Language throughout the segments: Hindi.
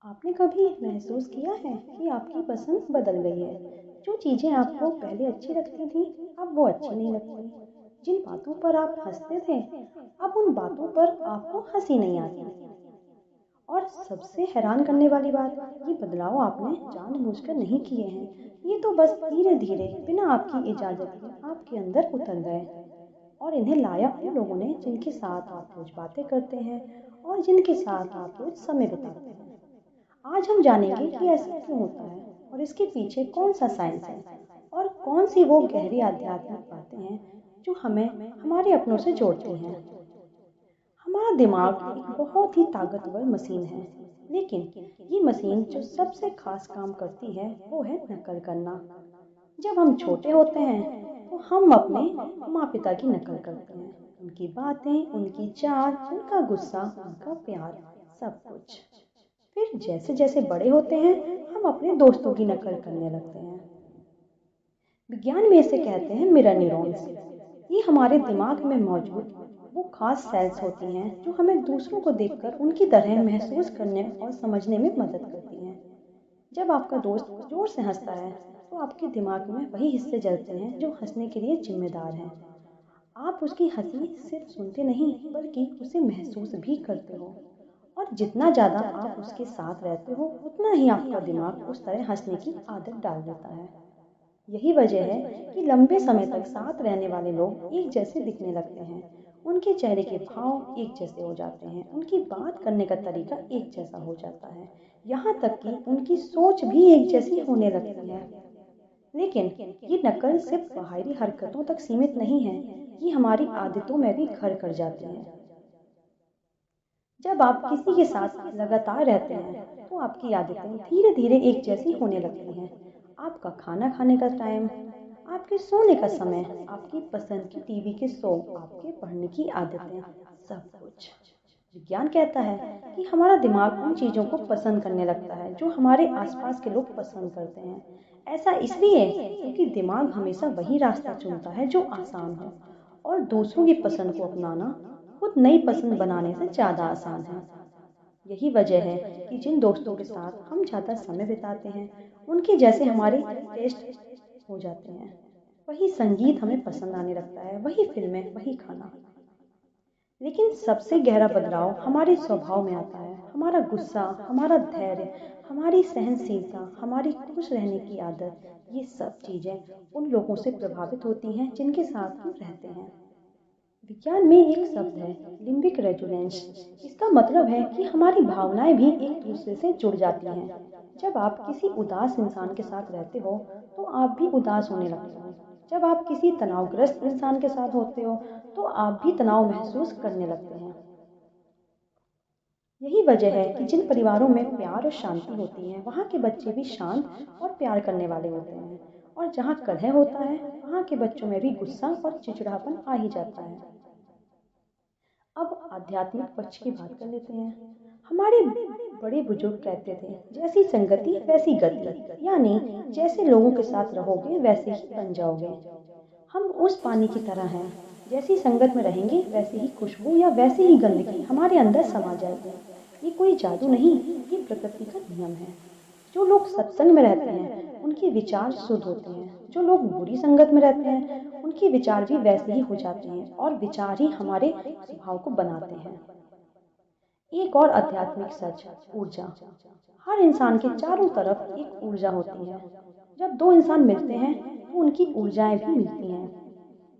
आपने कभी महसूस किया है कि आपकी पसंद बदल गई है? जो चीज़ें आपको पहले अच्छी लगती थीं, अब वो अच्छी नहीं लगती। जिन बातों पर आप हँसते थे, अब उन बातों पर आपको हँसी नहीं आती। और सबसे हैरान करने वाली बात, ये बदलाव आपने जानबूझकर नहीं किए हैं। ये तो बस धीरे-धीरे, बिना आपकी इजाज़त के आपके अंदर उतर गए। और इन्हें लाया उन लोगों ने जिनके साथ आप रोज़ बातें करते हैं और जिनके साथ आप रोज़ समय बिताते हैं। आज हम जानेंगे कि ऐसा क्यों होता है और इसके पीछे कौन सा साइंस है और कौन सी वो गहरी आध्यात्मिक बातें हैं जो हमें हमारे अपनों से जोड़ती हैं। हमारा दिमाग एक बहुत ही ताकतवर मशीन है, लेकिन ये मशीन जो सबसे खास काम करती है वो है नकल करना। जब हम छोटे होते हैं तो हम अपने माँ पिता की नकल करते हैं, उनकी बातें, उनकी चाल, उनका गुस्सा, उनका प्यार, सब कुछ। फिर जैसे जैसे बड़े होते हैं हम अपने दोस्तों की नकल करने लगते हैं। विज्ञान में इसे कहते हैं मिरर न्यूरॉन्स। ये हमारे दिमाग में मौजूद वो खास सेल्स होती हैं जो हमें दूसरों को देखकर उनकी तरह महसूस करने और समझने में मदद करती हैं। जब आपका दोस्त जोर से हंसता है तो आपके दिमाग में वही हिस्से जलते हैं जो हंसने के लिए जिम्मेदार हैं। आप उसकी हंसी सिर्फ सुनते नहीं बल्कि उसे महसूस भी करते हो। और जितना ज़्यादा आप उसके साथ रहते हो उतना ही आपका दिमाग उस तरह हंसने की आदत डाल देता है। यही वजह है कि लंबे समय तक साथ रहने वाले लोग एक जैसे दिखने लगते हैं। उनके चेहरे के भाव एक जैसे हो जाते हैं, उनकी बात करने का तरीका एक जैसा हो जाता है, यहाँ तक कि उनकी सोच भी एक जैसी होने लगती है। लेकिन ये नकल सिर्फ बाहरी हरकतों तक सीमित नहीं है, ये हमारी आदतों में भी घर कर जाती है। जब आप किसी के साथ लगातार रहते हैं तो आपकी आदतें धीरे धीरे एक जैसी होने लगती हैं। आपका खाना खाने का टाइम, आपके सोने का समय, आपकी पसंद की टीवी के शो, आपके पढ़ने की आदतें, सब कुछ। विज्ञान कहता है कि हमारा दिमाग उन चीज़ों को पसंद करने लगता है जो हमारे आसपास के लोग पसंद करते हैं। ऐसा इसलिए क्योंकि दिमाग हमेशा वही रास्ता चुनता है जो आसान हो, और दूसरों की पसंद को अपनाना खुद नई पसंद बनाने से ज़्यादा आसान है। यही वजह है कि जिन दोस्तों के साथ हम ज़्यादा समय बिताते हैं उनके जैसे हमारे टेस्ट हो जाते हैं। वही संगीत हमें पसंद आने लगता है, वही फिल्में, वही खाना। लेकिन सबसे गहरा बदलाव हमारे स्वभाव में आता है। हमारा गुस्सा, हमारा धैर्य, हमारी सहनशीलता, हमारी खुश रहने की आदत, ये सब चीज़ें उन लोगों से प्रभावित होती हैं जिनके साथ हम रहते हैं। विज्ञान में एक शब्द है, लिम्बिक रेजोनेंस। इसका मतलब है कि हमारी भावनाएं भी एक दूसरे से जुड़ जाती हैं। जब आप किसी उदास इंसान के साथ रहते हो तो आप भी उदास होने लगते हो। जब आप किसी तनावग्रस्त इंसान के साथ होते हो तो आप भी तनाव महसूस करने लगते हैं। यही वजह है कि जिन परिवारों में प्यार और शांति होती है वहाँ के बच्चे भी शांत और प्यार करने वाले होते हैं। और जहाँ कलह होता है वहाँ के बच्चों में भी गुस्सा और चिड़चिड़ापन आ ही जाता है। अब आध्यात्मिक पक्ष की बात कर लेते हैं। हमारे बड़े बुजुर्ग कहते थे, जैसी संगति वैसी गति, यानी जैसे लोगों के साथ रहोगे वैसे ही बन जाओगे। हम उस पानी की तरह हैं, जैसी संगत में रहेंगे वैसी ही खुशबू या वैसी ही गंदगी हमारे अंदर समा जाएगी। ये कोई जादू नहीं, ये प्रकृति का नियम है। जो लोग सत्संग में रहते हैं उनके विचार शुद्ध होते हैं, जो लोग बुरी संगत में रहते हैं उनके विचार भी वैसे ही हो जाते हैं, और विचार ही हमारे स्वभाव को बनाते हैं। एक और आध्यात्मिक सच, ऊर्जा। हर इंसान के चारों तरफ एक ऊर्जा होती है। जब दो इंसान मिलते हैं तो उनकी ऊर्जाएं भी मिलती हैं।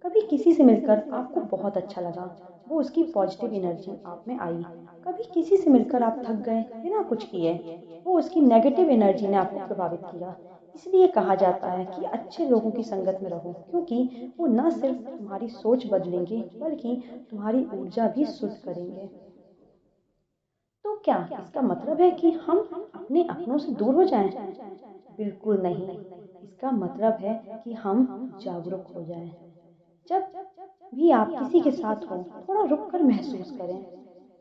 कभी किसी से मिलकर आपको बहुत अच्छा लगा, वो उसकी पॉजिटिव एनर्जी आप में आई। कभी किसी से मिलकर आप थक गए बिना कुछ किए, वो उसकी नेगेटिव एनर्जी ने आपको प्रभावित किया। इसलिए कहा जाता है कि अच्छे लोगों की संगत में रहो, क्योंकि वो न सिर्फ तुम्हारी सोच बदलेंगे बल्कि तुम्हारी ऊर्जा भी शुद्ध करेंगे। तो क्या इसका मतलब है कि हम अपने अपनों से दूर हो जाएं? बिल्कुल नहीं। इसका मतलब है कि हम जागरूक हो जाएं। जब भी आप किसी के साथ हो, थोड़ा रुक कर महसूस करें।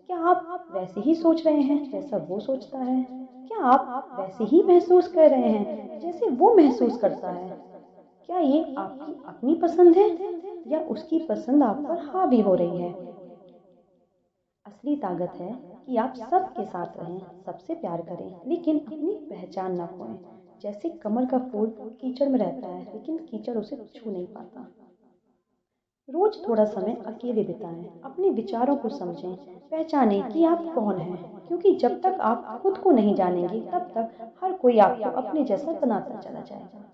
क्या आप वैसे ही सोच रहे हैं जैसा वो सोचता है? क्या आप वैसे ही महसूस कर रहे हैं जैसे वो महसूस करता है? क्या ये आपकी अपनी पसंद है या उसकी पसंद आप पर हावी हो रही है? असली ताकत है कि आप सबके साथ रहें, सबसे प्यार करें, लेकिन अपनी पहचान ना खोएं। जैसे कमल का फूल कीचड़ में रहता है, लेकिन कीचड़ उसे छू नहीं पाता। रोज थोड़ा समय अकेले बिताएं, अपने विचारों को समझें, पहचानें कि आप कौन हैं, क्योंकि जब तक आप खुद को नहीं जानेंगे, तब तक हर कोई आपको अपने जैसा बनाता चला जाएगा।